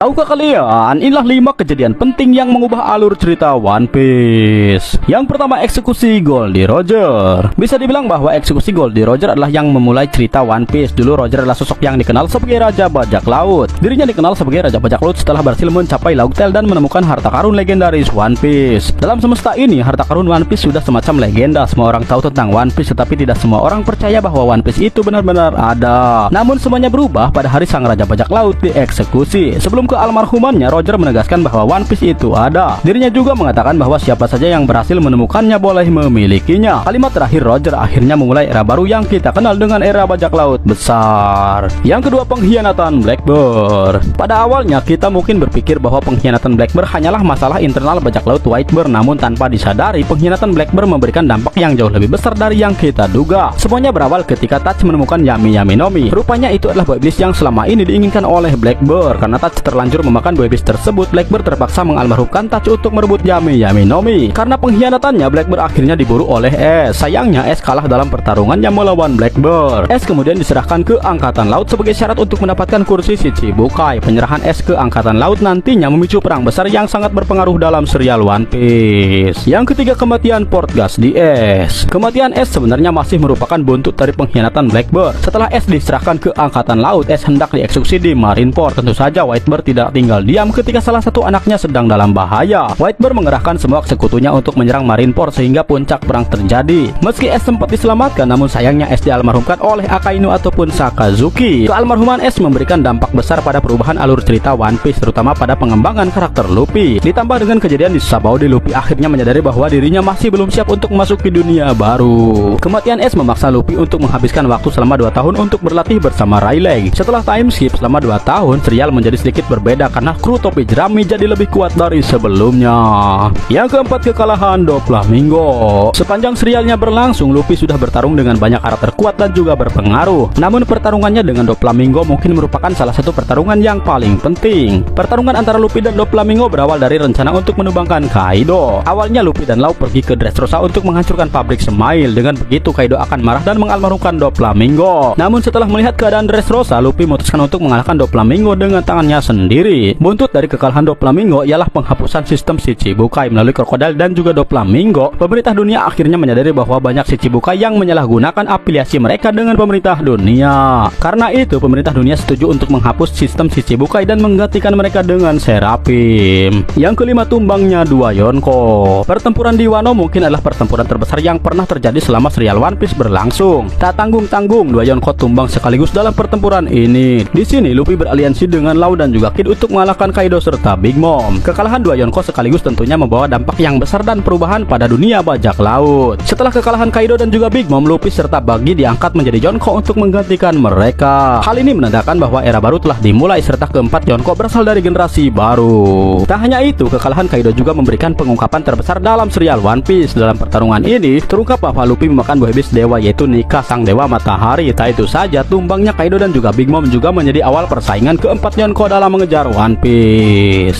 Tahukah kalian, inilah 5 kejadian penting yang mengubah alur cerita One Piece. Yang pertama, eksekusi Goldie Roger. Bisa dibilang bahwa eksekusi Goldie Roger adalah yang memulai cerita One Piece. Dulu Roger adalah sosok yang dikenal sebagai Raja Bajak Laut. Dirinya dikenal sebagai Raja Bajak Laut setelah berhasil mencapai Laut Tel dan menemukan harta karun legendaris One Piece. Dalam semesta ini, harta karun One Piece sudah semacam legenda. Semua orang tahu tentang One Piece, tetapi tidak semua orang percaya bahwa One Piece itu benar-benar ada. Namun semuanya berubah pada hari sang Raja Bajak Laut dieksekusi. Sebelum almarhumannya, Roger menegaskan bahwa One Piece itu ada. Dirinya juga mengatakan bahwa siapa saja yang berhasil menemukannya boleh memilikinya. Kalimat terakhir Roger akhirnya memulai era baru yang kita kenal dengan era bajak laut besar. Yang kedua, pengkhianatan Blackbeard. Pada awalnya kita mungkin berpikir bahwa pengkhianatan Blackbeard hanyalah masalah internal bajak laut Whitebeard, namun tanpa disadari pengkhianatan Blackbeard memberikan dampak yang jauh lebih besar dari yang kita duga. Semuanya berawal ketika Touch menemukan Yami Yami Nomi. Rupanya itu adalah buah iblis yang selama ini diinginkan oleh Blackbeard. Karena Touch terlanjur memakan buah iblis tersebut, Blackbeard terpaksa mengalmarhumkan Touch untuk merebut Yami Yami Nomi. Karena pengkhianatannya, Blackbeard akhirnya diburu oleh Ace. Sayangnya Ace kalah dalam pertarungannya melawan Blackbeard. Ace kemudian diserahkan ke Angkatan Laut sebagai syarat untuk mendapatkan kursi Shichibukai. Penyerahan Ace ke Angkatan Laut nantinya memicu perang besar yang sangat berpengaruh dalam serial One Piece. Yang ketiga, kematian Portgas di Ace. Kematian Ace sebenarnya masih merupakan buntut dari pengkhianatan Blackbeard. Setelah Ace diserahkan ke Angkatan Laut, Ace hendak dieksekusi di Marineford. Tentu saja Whitebeard tidak tinggal diam ketika salah satu anaknya sedang dalam bahaya. Whitebeard mengerahkan semua sekutunya untuk menyerang Marineford sehingga puncak perang terjadi. Meski Ace sempat diselamatkan, namun sayangnya Ace dialmarhumkan oleh Akainu ataupun Sakazuki. Kealmarhuman Ace memberikan dampak besar pada perubahan alur cerita One Piece, terutama pada pengembangan karakter Luffy. Ditambah dengan kejadian di Sabaody, Luffy akhirnya menyadari bahwa dirinya masih belum siap untuk memasuki dunia baru. Kematian Ace memaksa Luffy untuk menghabiskan waktu selama 2 tahun untuk berlatih bersama Rayleigh. Setelah time skip selama 2 tahun, serial menjadi sedikit berbeda karena kru topi jerami jadi lebih kuat dari sebelumnya. Yang keempat, kekalahan Doflamingo. Sepanjang serialnya berlangsung, Luffy sudah bertarung dengan banyak karakter kuat dan juga berpengaruh. Namun pertarungannya dengan Doflamingo mungkin merupakan salah satu pertarungan yang paling penting. Pertarungan antara Luffy dan Doflamingo berawal dari rencana untuk menumbangkan Kaido. Awalnya Luffy dan Law pergi ke Dressrosa untuk menghancurkan pabrik Smile. Dengan begitu Kaido akan marah dan mengalmarhumkan Doflamingo. Namun setelah melihat keadaan Dressrosa, Luffy memutuskan untuk mengalahkan Doflamingo dengan tangannya sendiri. Buntut dari kekalahan Doflamingo ialah penghapusan sistem Shichibukai melalui Crocodile dan juga Doflamingo. Pemerintah dunia akhirnya menyadari bahwa banyak Shichibukai yang menyalahgunakan afiliasi mereka dengan pemerintah dunia. Karena itu pemerintah dunia setuju untuk menghapus sistem Shichibukai dan menggantikan mereka dengan Seraphim. Yang kelima, tumbangnya dua Yonko. Pertempuran di Wano mungkin adalah pertempuran terbesar yang pernah terjadi selama serial One Piece berlangsung. Tak tanggung-tanggung, dua Yonko tumbang sekaligus dalam pertempuran ini. Di sini Luffy beraliansi dengan Law dan juga Kid untuk mengalahkan Kaido serta Big Mom. Kekalahan dua Yonko sekaligus tentunya membawa dampak yang besar dan perubahan pada dunia bajak laut. Setelah kekalahan Kaido dan juga Big Mom, Luffy serta Buggy diangkat menjadi Yonko untuk menggantikan mereka. Hal ini menandakan bahwa era baru telah dimulai serta keempat Yonko berasal dari generasi baru. Tak hanya itu, kekalahan Kaido juga memberikan pengungkapan terbesar dalam serial One Piece. Dalam pertarungan ini terungkap bahwa Luffy memakan buah iblis dewa, yaitu Nika, sang dewa matahari. Tak itu saja, tumbangnya Kaido dan juga Big Mom juga menjadi awal persaingan keempat Yonko dalam mengejar One Piece.